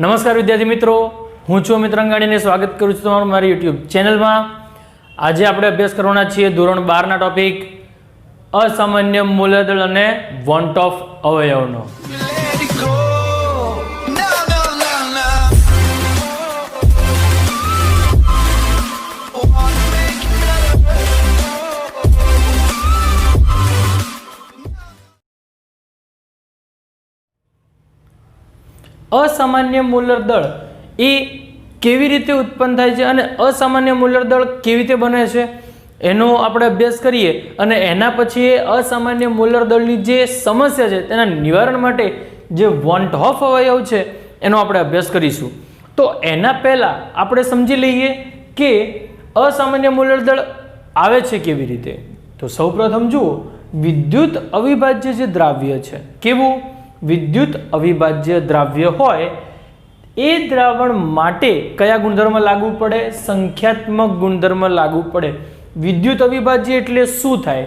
નમસ્કાર વિદ્યાર્થી મિત્રો, હું છું અમિત રંગાણીને સ્વાગત કરું છું તમારું મારી યુટ્યુબ ચેનલમાં. આજે આપણે અભ્યાસ કરવાના છીએ ધોરણ 12ના ટોપિક અસામાન્ય મૂલ્યદળ અને વોન્ટ ઓફ અવયવનો. અસામાન્ય મૂલ્ય દળ એ કેવી રીતે ઉત્પન્ન થાય છે અને અસામાન્ય મૂલ્ય દળ કેવી રીતે બને છે એનો આપણે અભ્યાસ કરીએ અને એના પછી અસામાન્ય મૂલ્ય દળની જે સમસ્યા છે તેના નિવારણ માટે જે વોન્ટ ઓફ અવયવ છે એનો આપણે અભ્યાસ કરીશું. તો એના પહેલાં આપણે સમજી લઈએ કે અસામાન્ય મૂલ્ય દળ આવે છે કેવી રીતે. તો સૌપ્રથમ જુઓ, વિદ્યુત અવિભાજ્ય જે દ્રાવ્ય છે, કેવું વિદ્યુત અવિભાજ્ય દ્રાવ્ય હોય એ દ્રાવણ માટે કયા ગુણધર્મ લાગુ પડે? સંખ્યાત્મક ગુણધર્મ લાગુ પડે. વિદ્યુત અવિભાજ્ય એટલે શું થાય?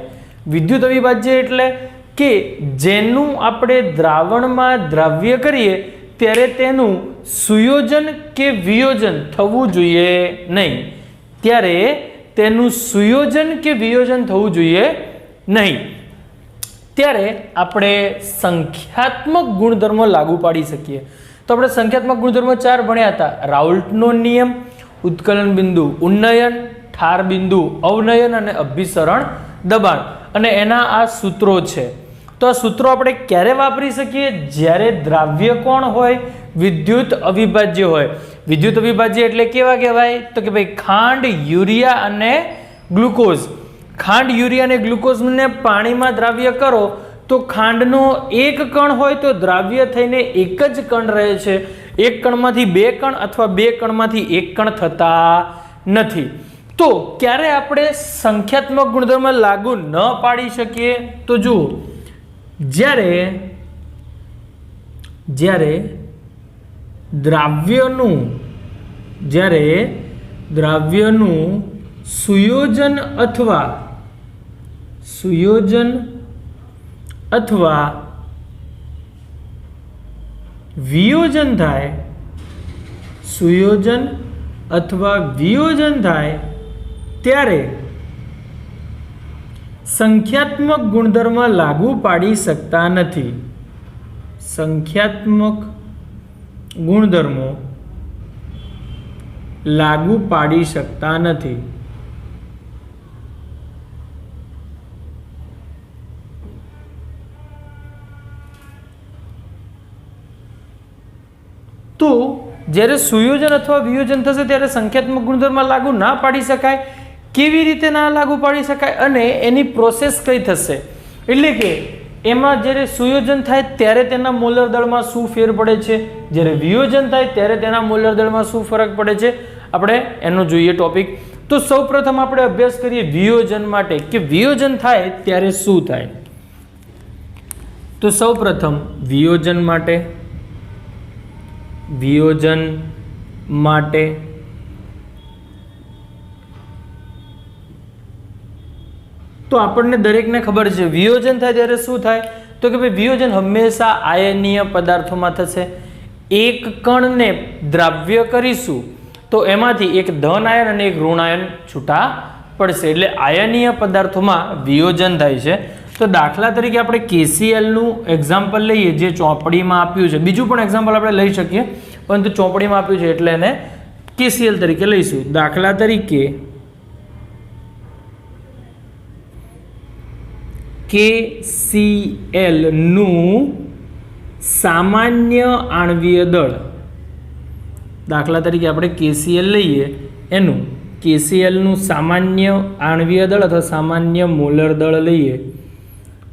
વિદ્યુત અવિભાજ્ય એટલે કે જેનું આપણે દ્રાવણમાં દ્રાવ્ય કરીએ ત્યારે તેનું સુયોજન કે વિયોજન થવું જોઈએ નહીં. ત્યારે તેનું સુયોજન કે વિયોજન થવું જોઈએ નહીં. ત્યારે આપણે સંખ્યાત્મક ગુણધર્મો લાગુ પાડી શકીએ. તો આપણે સંખ્યાત્મક ગુણધર્મો 4 ભણ્યા હતા. રાઉલ્ટનો નિયમ, ઉત્કલન બિંદુ ઉન્નયન, ઠાર બિંદુ અવનયન અને અભિસરણ દબાણ, અને એના આ સૂત્રો છે. તો આ સૂત્રો આપણે ક્યારે વાપરી શકીએ? જ્યારે દ્રાવ્ય કોણ હોય? વિદ્યુત અવિભાજ્ય હોય. વિદ્યુત અવિભાજ્ય એટલે કેવા કહેવાય? તો કે ભાઈ ખાંડ, યુરિયા અને ગ્લુકોઝ. ખાંડ, યુરિયા અને ગ્લુકોઝને પાણીમાં દ્રાવ્ય કરો તો ખાંડનો એક કણ હોય તો દ્રાવ્ય થઈને એક જ કણ રહે છે. એક કણમાંથી 2 કણ અથવા 2 કણમાંથી 1 કણ થતા નથી. તો ક્યારે આપણે સંખ્યાત્મક ગુણધર્મ લાગુ ન પાડી શકીએ? તો જુઓ, જ્યારે દ્રાવ્યનું સુયોજન અથવા વિયોજન થાય, સુયોજન અથવા વિયોજન થાય ત્યારે સંખ્યાત્મક ગુણધર્મ લાગુ પાડી શકતા નથી. સંખ્યાત્મક ગુણધર્મો લાગુ પાડી શકતા નથી. તો જ્યારે સુયોજન અથવા વિયોજન થશે ત્યારે સંખ્યાત્મક ગુણધર્મ લાગુ ના પાડી શકાય. કેવી રીતે ના લાગુ પાડી શકાય અને એની પ્રોસેસ કઈ થશે? એટલે કે એમાં જ્યારે સુયોજન થાય ત્યારે તેના મૂલ્ય દળમાં શું ફેર પડે છે, જ્યારે વિયોજન થાય ત્યારે તેના મૂલ્ય દળમાં શું ફરક પડે છે, આપણે એનો જોઈએ ટોપિક. તો સૌપ્રથમ આપણે અભ્યાસ કરીએ વિયોજન માટે કે વિયોજન થાય ત્યારે શું થાય. તો સૌપ્રથમ વિયોજન માટે તો આપણને દરેકને ખબર છે વિયોજન થાય ત્યારે શું થાય. તો કે ભાઈ વિયોજન હંમેશા આયનીય પદાર્થોમાં થશે. એક કણને દ્રાવ્ય કરીશું તો એમાંથી એક ધન આયન અને એક ઋણ આયન છૂટા પડશે, એટલે આયનીય પદાર્થોમાં વિયોજન થાય છે. તો દાખલા તરીકે આપણે KCl નું એક્ઝામ્પલ લઈએ જે ચોપડીમાં આપ્યું છે. બીજું પણ એક્ઝામ્પલ આપણે લઈ શકીએ પરંતુ ચોપડીમાં આપ્યું છે એટલે એને KCl તરીકે લઈશું. દાખલા તરીકે KCl નું સામાન્ય આણ્વીય દળ, દાખલા તરીકે આપણે KCl લઈએ, એનું KCl નું સામાન્ય આણ્વીય દળ અથવા સામાન્ય મોલર દળ લઈએ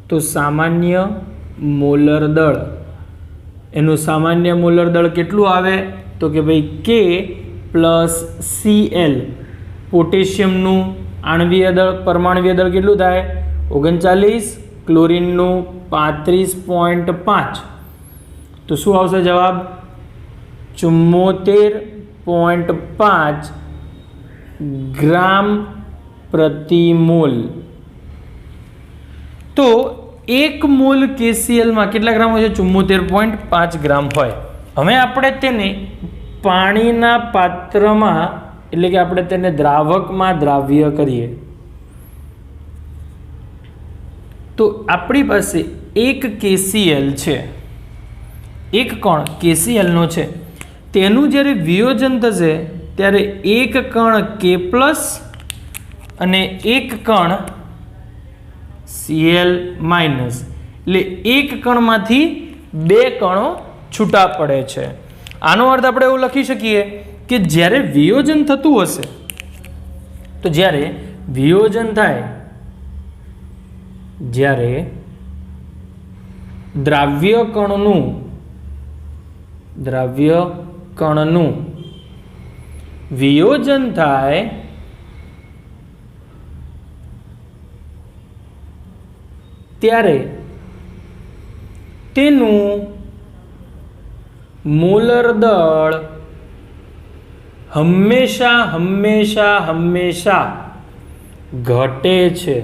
તો સામાન્ય મોલર દળ, એનું સામાન્ય મોલર દળ કેટલું આવે? તો કે ભાઈ K + Cl. પોટેશિયમનું આણ્વીય દળ, પરમાણ્વીય દળ કેટલું થાય? 39. ક્લોરીનનું 35.5. તો શું આવશે જવાબ? 74.5 ગ્રામ પ્રતિ મોલ. તો 1 મોલ KCl માં કેટલા ગ્રામ હોય છે? 74.5 ગ્રામ હોય. હવે આપણે તેને પાણીના પાત્રમાં એટલે કે આપણે તેને દ્રાવકમાં દ્રાવ્ય કરીએ તો આપણી પાસે એક KCl છે, એક કણ KCl નો છે, તેનું જ્યારે વિયોજન થશે ત્યારે એક કણ K+ અને એક કણ Cl- એટલે એક કણમાંથી બે કણો છૂટા પડે છે. આનો અર્થ આપણે એવું લખી શકીએ કે જ્યારે વિયોજન થતું હશે તો જ્યારે વિયોજન થાય, જ્યારે દ્રાવ્ય કણનું વિયોજન થાય ત્યારે તેનું મોલર દળ હંમેશા ઘટે છે.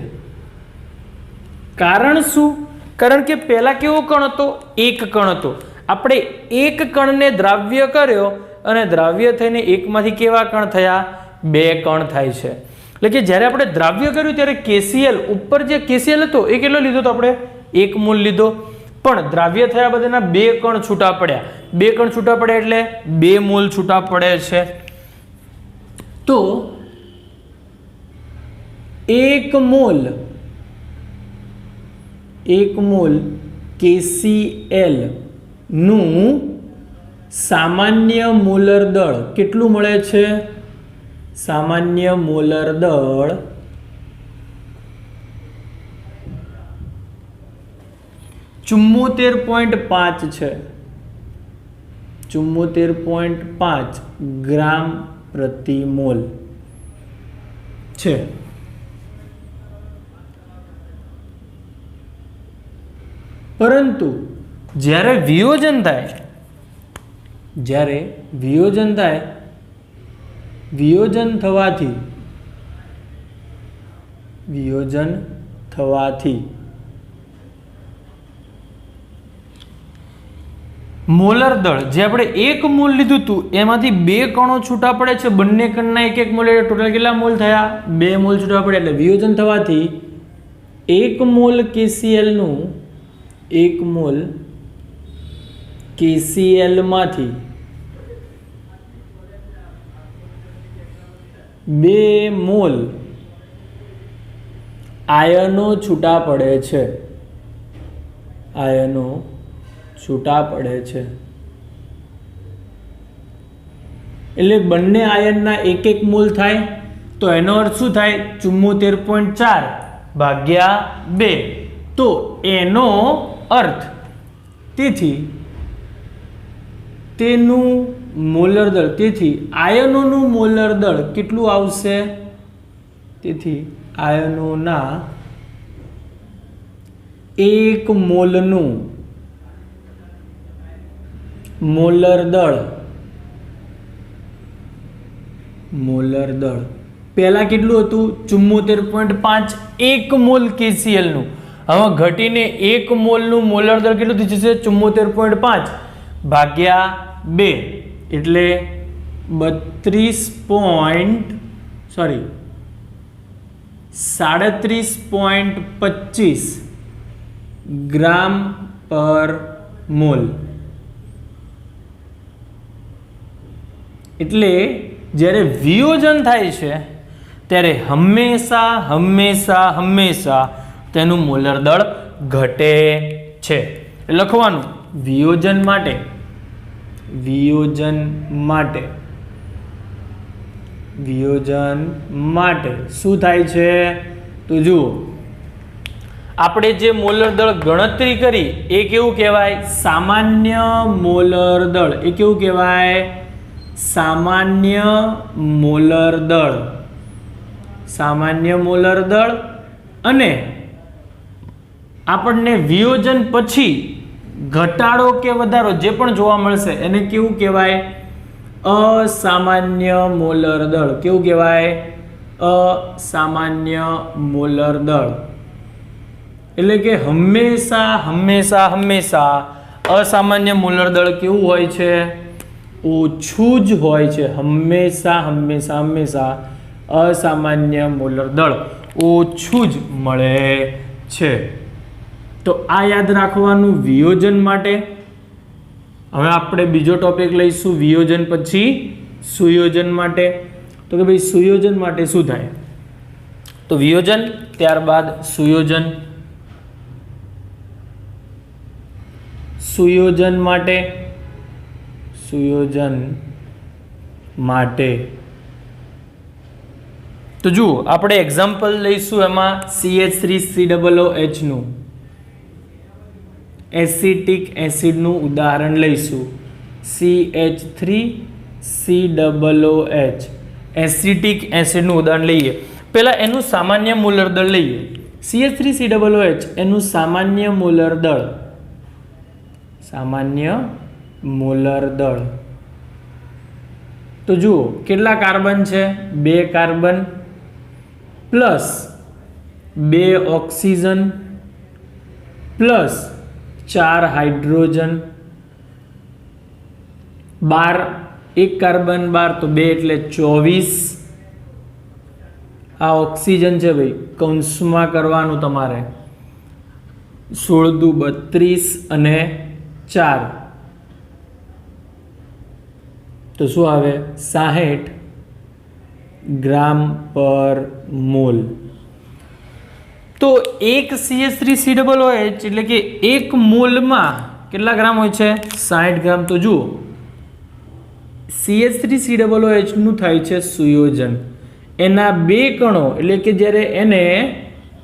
કારણ શું? કારણ કે પહેલા કેવો કણ હતો? એક કણ હતો. આપણે એક કણને દ્રાવ્ય કર્યો અને દ્રાવ્ય થઈને એકમાંથી કેવા કણ થયા? બે કણ થાય છે. એટલે કે જ્યારે આપણે દ્રાવ્ય કર્યું ત્યારે KCl ઉપર જે KCl હતો એ કેટલો લીધો તો આપણે 1 મોલ લીધો, પણ દ્રાવ્ય થયા બધાના બે કણ છૂટા પડ્યા. બે કણ છૂટા પડ્યા એટલે 2 મોલ છૂટા પડે છે. તો 1 મોલ KCl નું સામાન્ય મોલર દળ કેટલું મળે છે? સામાન્ય મોલર દળ 74.5 છે. 74.5 ગ્રામ પ્રતિ મોલ છે. પરંતુ જ્યારે વિયોજન થાય, વિયોજન થવાથી મોલર દળ જે આપણે 1 મોલ લીધું હતું એમાંથી બે કણો છૂટા પડે છે. બંને કણના 1 મોલ એટલે ટોટલ કેટલા મોલ થયા? 2 મોલ છૂટા પડ્યા. એટલે વિયોજન થવાથી 1 મોલ KCl નું 1 મોલ KCl માંથી 2 મોલ આયનો છૂટા પડે છે. એટલે બંને આયનના 1 મોલ થાય તો એનો અર્થ શું થાય? 74.4 ભાગ્યા 2. તો એનો અર્થ તેથી તેનું મોલર દળ, તેથી આયનોનું મોલર દળ કેટલું આવશે? તેથી આયનોના 1 મોલનું મોલર દળ પહેલા કેટલું હતું? 74.5 1 મોલ KCl નું. હવે ઘટીને 1 મોલનું મોલર દળ કેટલું થઈ જશે? 74.5 ભાગ્યા 2 એટલે 37.25 ગ્રામ પર મોલ. એટલે જ્યારે વિયોજન થાય છે ત્યારે હંમેશા તેનું મોલર દળ ઘટે છે. લખવાનું વિયોજન માટે શું થાય છે? તો જુઓ, આપણે જે મોલર દળ ગણતરી કરી એ કેવું કહેવાય? સામાન્ય મોલર દળ. એ કેવું કહેવાય? સામાન્ય મોલર દળ. અને આપણને વિયોજન પછી ઘટાડો કે વધારો જે પણ જોવા મળશે એને કેવું કહેવાય? અસામાન્ય મોલર દળ. કેવું કહેવાય? અસામાન્ય મોલર દળ. એટલે કે હંમેશા અસામાન્ય મોલર દળ કેવું હોય છે? ઓછું જ હોય છે. હંમેશા અસામાન્ય મોલર દળ ઓછું જ મળે છે. તો આ યાદ રાખવાનું વિયોજન માટે. હવે આપણે બીજો ટોપિક લઈશું વિયોજન પછી સુયોજન માટે. તો કે ભાઈ સુયોજન માટે શું થાય? તો વિયોજન ત્યારબાદ સુયોજન. સુયોજન માટે તો જુઓ આપણે એક્ઝામ્પલ લઈશું એમાં CH3COOH નું એસિટિક એસિડનું ઉદાહરણ લઈશું. CH3COOH એસિટિક એસિડનું ઉદાહરણ લઈએ. પહેલા એનું સામાન્ય મોલર દળ લઈએ. CH3COOH એનું સામાન્ય મોલર દળ તો જુઓ કેટલા કાર્બન છે? 2 carbon plus 2 oxygen plus 4 hydrogen. 12 1 carbon 12 તો 2 એટલે 24. આ ઓક્સિજન છે ભાઈ, કૌંસમાં કરવાનું તમારે. 16 દુ 32 અને 4 તો શું આવે? 60 ગ્રામ પર મોલ. તો એક CH3COOH એટલે કે એક મોલમાં કેટલા ગ્રામ હોય છે? 60 ગ્રામ. તો જુઓ CH3COOH નું થાય છે સુયોજન. એના 2 કણો એટલે કે જ્યારે એને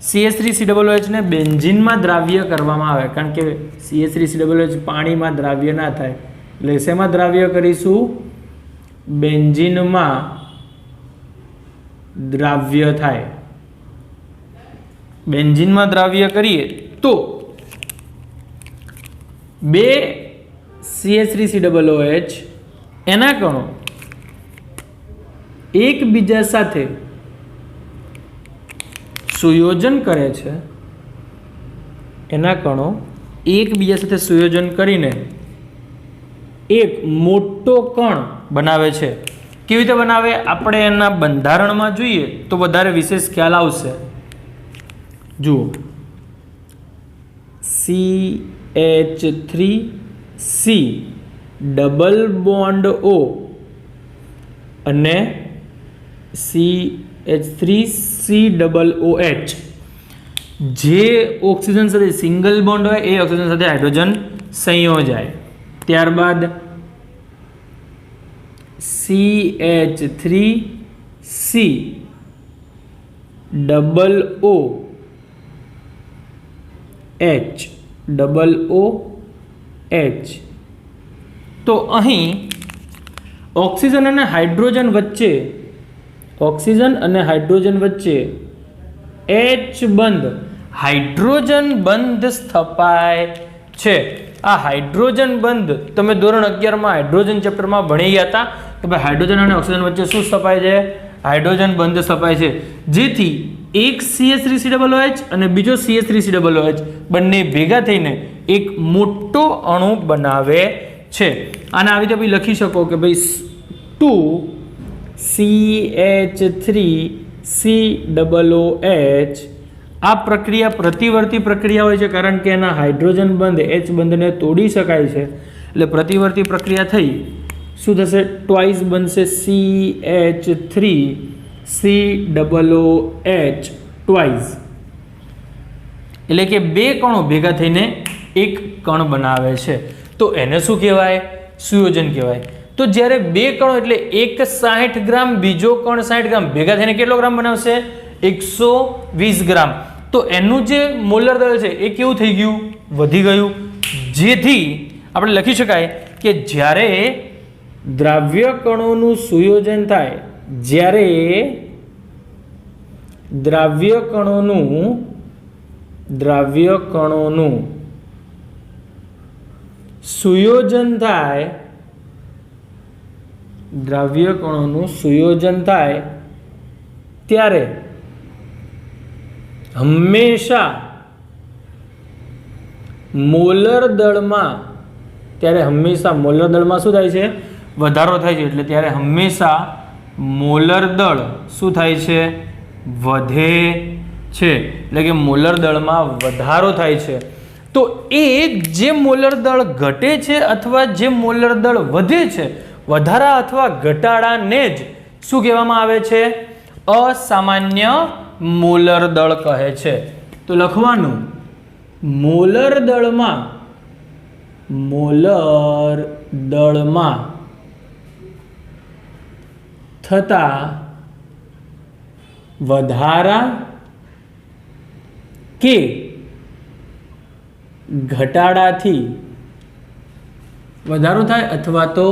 CH3COOH ને બેન્ઝીનમાં દ્રાવ્ય કરવામાં આવે, કારણ કે CH3COOH પાણીમાં દ્રાવ્ય ના થાય એટલે શેમાં દ્રાવ્ય કરીશું? બેન્ઝીનમાં દ્રાવ્ય થાય. બેન્ઝીનમાં દ્રાવ્ય કરીએ તો 2 CH3COOH એના કણો એકબીજા સાથે સુયોજન કરે છે. એના કણો એકબીજા સાથે સુયોજન કરીને એક મોટો કણ બનાવે છે. કેવી રીતે બનાવે? આપણે એના બંધારણમાં જોઈએ તો વધારે વિશેષ ખ્યાલ આવશે. જુઓ CH3C ડબલ બોન્ડ O અને CH3COOH જે ઓક્સિજન સાથે સિંગલ બોન્ડ હોય એ ઓક્સિજન સાથે હાઇડ્રોજન સંયોજાય. ત્યારબાદ CH3C ડબલ OH તો અહીં ઓક્સિજન અને હાઇડ્રોજન વચ્ચે H બંધ હાઇડ્રોજન બંધ સ્થપાય છે. આ હાઇડ્રોજન બંધ તમે ધોરણ 11 માં હાઇડ્રોજન ચેપ્ટરમાં ભણી ગયા હતા કે ભાઈ હાઇડ્રોજન અને ઓક્સિજન વચ્ચે શું સ્થપાય છે? હાઇડ્રોજન બંધ સ્થપાય છે. જેથી એક CH3COOH અને બીજો CH3COOH બંને ભેગા થઈને એક મોટો અણુ બનાવે છે. આને આવી રીતે લખી શકો કે ભાઈ 2CH3COOH. આ પ્રક્રિયા પ્રતિવર્તી પ્રક્રિયા હોય છે, કારણ કે એના હાઇડ્રોજન બંધ H બંધને તોડી શકાય છે એટલે પ્રતિવર્તી પ્રક્રિયા થઈ શું થશે? ટ્વાઇસ બનશે CH3COOH ટ્વાઇસ. એટલે કે 2 કણો ભેગા થઈને એક કણ બનાવે છે. તો એને શું કહેવાય? સુયોજન કહેવાય. તો જ્યારે 2 કણો એટલે એક 60 ગ્રામ બીજો કણ 60 ગ્રામ ભેગા થઈને કેટલો ગ્રામ બનાવશે? 120 ગ્રામ. તો એનું જે મોલર દળ છે એ કેવું થઈ ગયું? વધી ગયું. જેથી આપણે લખી શકાય કે જ્યારે દ્રાવ્ય કણોનું સુયોજન થાય, જ્યારે દ્રાવ્ય કણોનું સુયોજન થાય ત્યારે હંમેશા મોલર દળમાં ત્યારે હંમેશા મોલર દળમાં શું થાય છે? વધારો થાય છે. એટલે ત્યારે હંમેશા મોલર દળ શું થાય છે? વધે છે. એટલે કે મોલર દળમાં વધારો થાય છે. તો જે મોલર દળ ઘટે છે અથવા જે મોલર દળ વધે છે, વધારા અથવા ઘટાડાને જ શું કહેવામાં આવે છે? અસામાન્ય મોલર દળ કહે છે. તો લખવાનું મોલર દળમાં થતા વધારા કે ઘટાડાથી વધારો થાય અથવા તો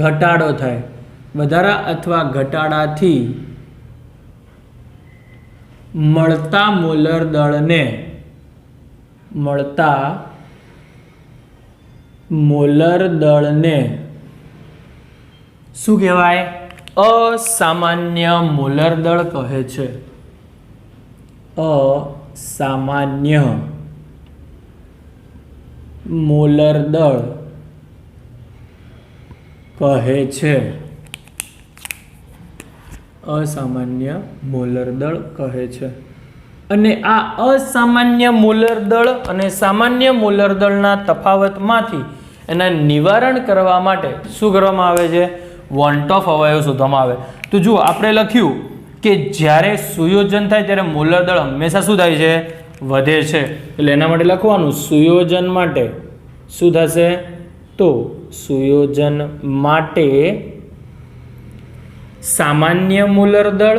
ઘટાડો થાય, વધારા અથવા ઘટાડાથી મળતા મોલર દળને શું કહેવાય? અસામાન્ય મોલર દળ કહે છે. અસામાન્ય મોલર દળ કહે છે. અસામાન્ય મોલર દળ કહે છે. અને આ અસામાન્ય મોલર દળ અને સામાન્ય મોલર દળના તફાવતમાંથી એના નિવારણ કરવા માટે શું કરવામાં આવે છે? વોન્ટ ઓફ અવયવ શોધવામાં આવે. તો જુઓ, આપણે લખ્યું કે જ્યારે સુયોજન થાય ત્યારે મોલર દળ હંમેશા શું થાય છે? વધે છે. એટલે એના માટે લખવાનું સુયોજન માટે શું થશે? તો સુયોજન માટે સામાન્ય મોલર દળ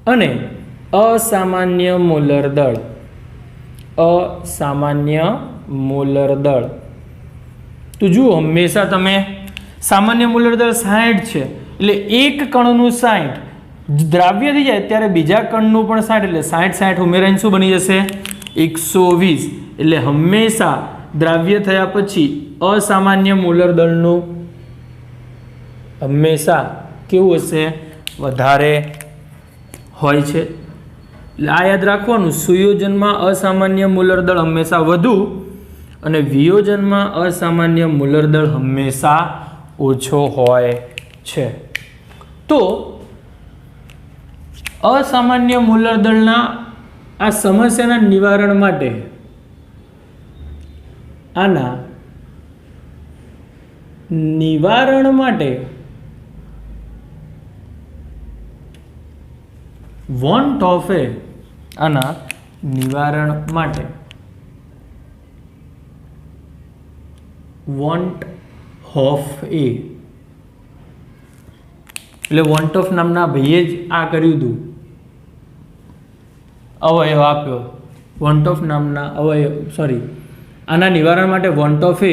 અને અસામાન્ય મોલર દળ. તો જુઓ, હંમેશા તમે સામાન્ય મોલર દળ 60 છે, એટલે એક કણનું 60 દ્રાવ્ય થઈ જાય ત્યારે બીજા કણનું પણ 60, એટલે 60 ઉમેરાઈને શું બની જશે? 120. એટલે હંમેશા દ્રાવ્ય થયા પછી અસામાન્ય મોલર દળનું હંમેશા કેવું હશે? વધારે હોય છે. એટલે આ યાદ રાખવાનું, સુયોજનમાં અસામાન્ય મોલર દળ હંમેશા વધુ અને વિયોજનમાં અસામાન્ય મોલર દળ હંમેશા ઓછો હોય છે. તો અસામાન્ય મોલર દળના આ સમસ્યાના નિવારણ માટે વોન્ટ ઓફ એ આના નિવારણ માટે વોન્ટ ઓફ એ એટલે વોન્ટ ઓફ નામના ભાઈએ જ આ કર્યું હતું, અવયવ આપ્યો. વોન્ટ ઓફ નામના અવયવ આના નિવારણ માટે વોન્ટ ઓફ એ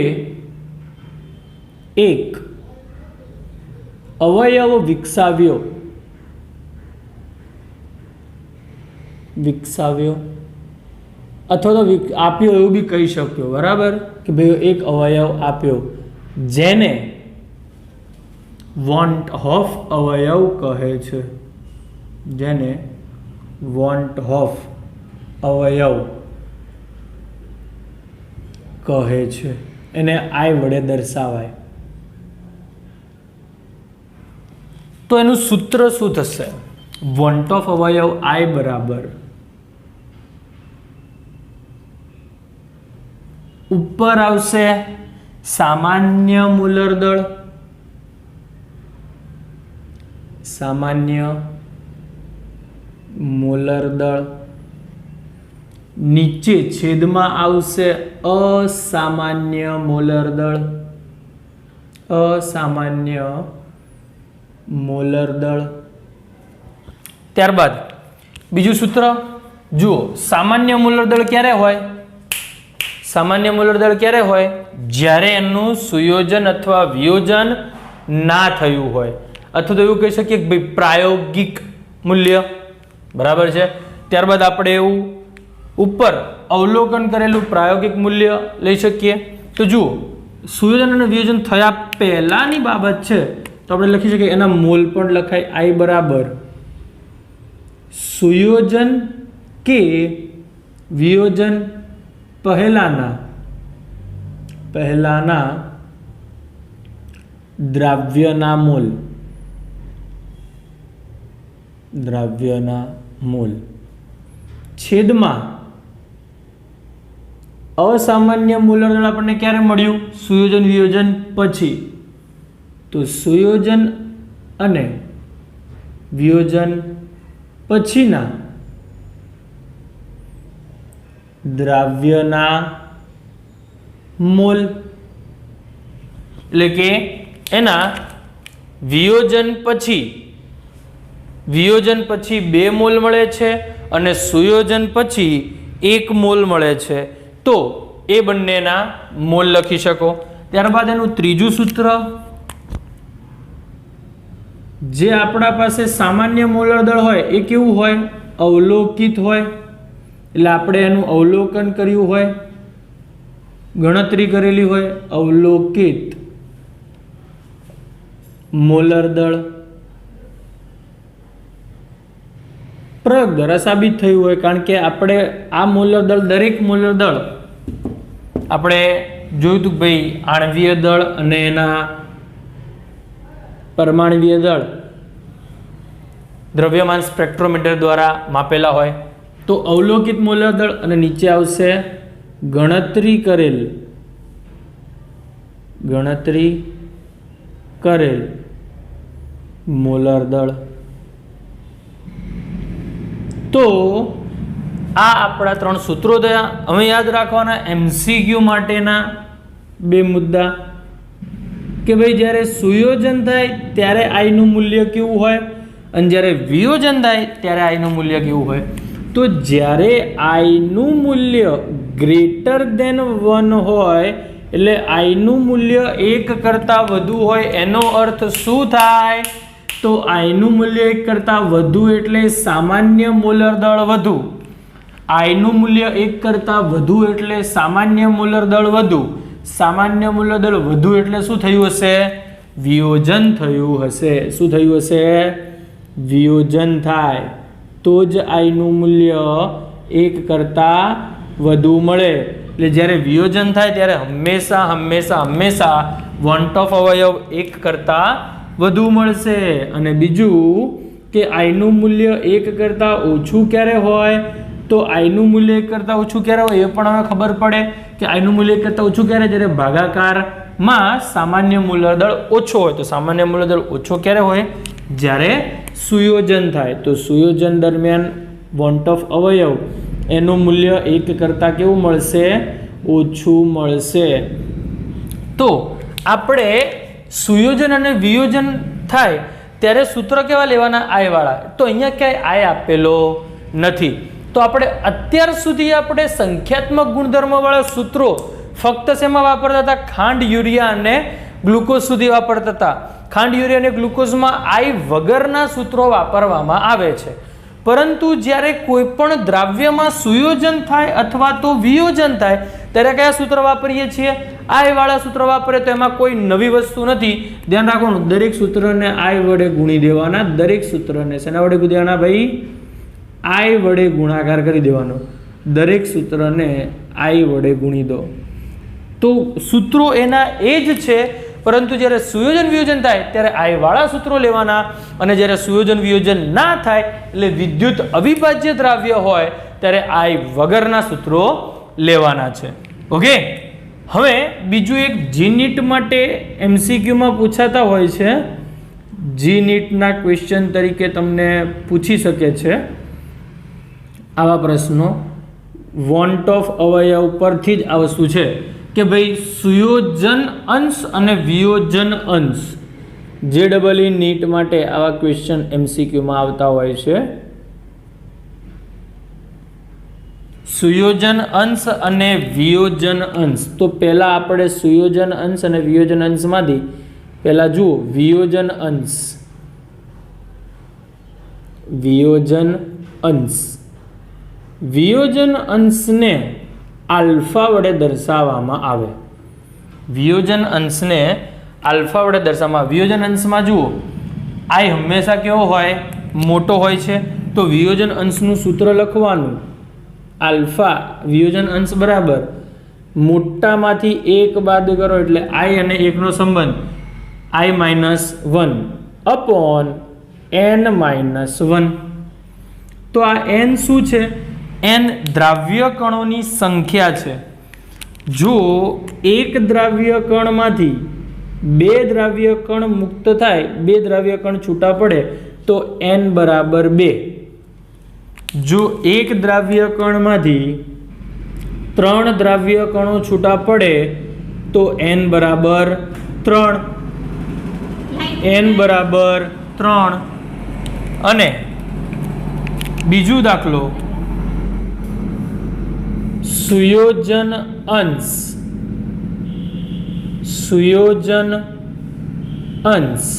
એક અવયવ વિકસાવ્યો અથવા તો આપ્યો એવું બી કહી શક્યો. બરાબર? કે ભાઈ એક અવયવ આપ્યો જેને વોન્ટ ઓફ અવયવ કહે છે. જેને વોન્ટ ઓફ અવયવ કહે છે. એને આઈ વડે દર્શાવાય. તો એનું સૂત્ર શું થશે? વોન્ટ ઓફ અવયવ આઈ બરાબર ઉપર આવશે સામાન્ય મોલર દળ, નીચે છેદમાં આવશે અસામાન્ય મોલર દળ. ત્યારબાદ બીજું સૂત્ર જુઓ, સામાન્ય મોલર દળ ક્યારે હોય? સામાન્ય મોલર દળ ક્યારે હોય? જ્યારે એનું સુયોજન અથવા વિયોજન ના થયું હોય, અથવા તો એવું કહી શકીએ કે ભાઈ પ્રાયોગિક મૂલ્ય. બરાબર છે? ત્યારબાદ આપણે એવું ઉપર અવલોકન કરેલું પ્રાયોગિક મૂલ્ય લઈ શકીએ. તો જુઓ, સુયોજન અને વિયોજન થયા પહેલાની બાબત છે તો આપણે લખી શકીએ એના મોલ પણ લખાય. આઈ બરાબર સુયોજન કે વિયોજન પહેલાના દ્રાવ્યના મોલ છેદમાં અસામાન્ય મોલર દળ આપણને ક્યારે મળ્યું? સુયોજન વિયોજન પછી. તો સુયોજન અને વિયોજન પછીના દ્રાવ્યના મોલ, એટલે કે એના વિયોજન પછી 2 મોલ મળે છે અને સુયોજન પછી 1 મોલ મળે છે. તો એ બંનેના મોલ લખી શકો. ત્યારબાદ એનું ત્રીજું સૂત્ર, જે આપણા પાસે સામાન્ય મોલર દળ હોય એ કેવું હોય? અવલોકિત હોય. એટલે આપણે એનું અવલોકન કર્યું હોય, ગણતરી કરેલી હોય. અવલોકિત મોલર દળ પ્રયોગ દ્વારા સાબિત થયું હોય, કારણ કે આપણે આ મોલર દળ, દરેક મોલર દળ આપણે જોયું હતું ભાઈ આણ્વીય દળ અને એના પરમાણ્વીય દળ દ્રવ્યમાન સ્પેક્ટ્રોમીટર દ્વારા માપેલા હોય. તો અવલોકિત મોલર દળ અને નીચે આવશે ગણતરી કરેલ મોલર દળ. તો આ આપણા 3 સૂત્રો થયા. હવે યાદ રાખવાના MCQ માટેના 2 મુદ્દા કે ભાઈ જ્યારે સુયોજન થાય ત્યારે I નું મૂલ્ય કેવું હોય અને જ્યારે વિયોજન થાય ત્યારે I નું મૂલ્ય કેવું હોય. તો જ્યારે I નું મૂલ્ય ગ્રેટર ધેન 1 હોય, એટલે I નું મૂલ્ય 1 કરતાં વધુ હોય, એનો અર્થ શું થાય? તો I નું મૂલ્ય 1 કરતાં વધુ એટલે સામાન્ય મોલર દળ વધુ. I નું મૂલ્ય 1 કરતાં વધુ એટલે સામાન્ય મોલર દળ વધુ. સામાન્ય મોલર દળ વધુ એટલે શું થયું હશે? વિયોજન થયું હશે. શું થયું હશે? વિયોજન થાય તો જ I નું મૂલ્ય 1 કરતાં વધુ મળે. એટલે જ્યારે વિયોજન થાય ત્યારે હંમેશા વોન્ટ ઓફ અવયવ 1 કરતાં વધુ મળશે. અને બીજું કે I નું મૂલ્ય 1 કરતાં ઓછું ક્યારે હોય? તો I નું મૂલ્ય 1 કરતાં ઓછું ક્યારે હોય એ પણ હવે ખબર પડે કે I નું મૂલ્ય 1 કરતાં ઓછું ક્યારે? જ્યારે ભાગાકારમાં સામાન્ય મોલર દળ ઓછો હોય. તો સામાન્ય મોલર દળ ઓછો ક્યારે હોય? જ્યારે સુયોજન થાય. તો સુયોજન દરમિયાન વોન્ટ ઓફ અવયવ એનું મૂલ્ય 1 કરતાં કેવું મળશે? ઓછું મળશે. તો આપણે સુયોજન અને વિયોજન થાય ત્યારે સૂત્ર કેવા લેવાના? I વાળા. તો અહીંયા ક્યાંય I આપેલો નથી. તો આપણે અત્યાર સુધી આપણે સંખ્યાત્મક ગુણધર્મવાળા સૂત્રો ફક્ત શેમાં વાપરતા હતા? ખાંડ, યુરિયા અને ગ્લુકોઝ સુધી વાપરતા હતા. ખાંડ, યુરિયા અને ગ્લુકોઝમાં I વગરના સૂત્રો વાપરવામાં આવે છે. પરંતુ જ્યારે કોઈ પણ દ્રાવ્યમાં સુયોજન થાય અથવા તો વિયોજન થાય ત્યારે કયા સૂત્ર વાપરીએ છીએ? I વાળા સૂત્ર વાપરે. તો એમાં કોઈ નવી વસ્તુ નથી. ધ્યાન રાખવાનું, દરેક સૂત્રને I વડે ગુણી દેવાના. દરેક સૂત્રને શેના વડે ગુણી દેવાના ભાઈ? I વડે ગુણાકાર કરી દેવાનો. દરેક સૂત્રને I વડે ગુણી દો. તો સૂત્રો એના એ જ છે, પરંતુ જ્યારે સુયોજન વિયોજન થાય ત્યારે I વાળા સૂત્રો લેવાના. અને જ્યારે સુયોજન વિયોજન ના થાય એટલે વિદ્યુત અવિભાજ્ય દ્રાવ્ય હોય ત્યારે I વગરના સૂત્રો લેવાના છે. ઓકે. હવે બીજું એક GNET માટે MCQમાં પૂછાતા હોય છે. GNETના ક્વેશ્ચન તરીકે તમને પૂછી શકે છે આવા પ્રશ્નો. વોન્ટ ઓફ અવયવ પરથી જ આ વસ્તુ છે કે ભાઈ સુયોજન અંશ અને વિયોજન અંશ. JEE NEET માટે આવા ક્વેશ્ચન MCQમાં આવતા હોય છે. સુયોજન અંશ અને વિયોજન અંશ. તો પહેલા આપણે સુયોજન અંશ અને વિયોજન અંશમાંથી પહેલા જુઓ વિયોજન અંશ. વિયોજન અંશ. વિયોજન અંશને આલ્ફા વડે દર્શાવવામાં આવે. વિયોજન અંશને આલ્ફા વડે દર્શાવવામાં. વિયોજન અંશમાં જુઓ I હંમેશા કેવો હોય? મોટો હોય છે. તો વિયોજન અંશનું સૂત્ર લખવાનું આલ્ફા વિયોજન અંશ બરાબર મોટામાંથી 1 બાદ કરો એટલે i અને 1 નો સંબંધ i-1 અપોન n-1. તો આ n શું છે? n દ્રાવ્ય કણોની સંખ્યા છે. જો એક દ્રાવ્ય કણમાંથી 2 દ્રાવ્ય કણ મુક્ત થાય, 2 દ્રાવ્ય કણ છૂટા પડે તો n બરાબર 2. જો એક દ્રાવ્ય કણમાંથી 3 દ્રાવ્ય કણો છૂટા પડે તો n બરાબર 3. n બરાબર 3. અને બીજું દાખલો, સુયોજન અંશ. સુયોજન અંશ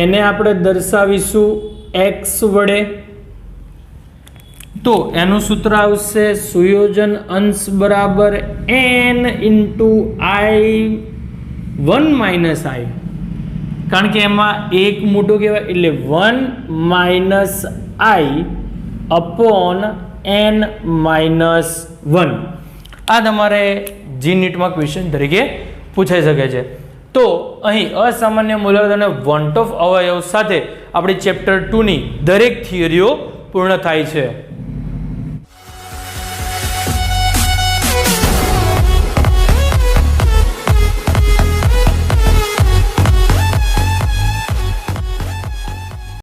એને આપણે દર્શાવીશું x વડે. તો એનું સૂત્ર આવશે સુયોજન અંશ બરાબર n into i1 minus i, કારણ કે એમાં એક મોટો કહેવાય એટલે 1 માઇનસ i અપોન n-1. આ તમારે GNET-માં ક્વેશ્ચન તરીકે પૂછાઈ શકે છે. તો અહીં અસામાન્ય મૂલદ અને વોન્ટ ઓફ અવયવ સાથે આપણી ચેપ્ટર 2 ની દરેક થિયરીઓ પૂર્ણ થાય છે.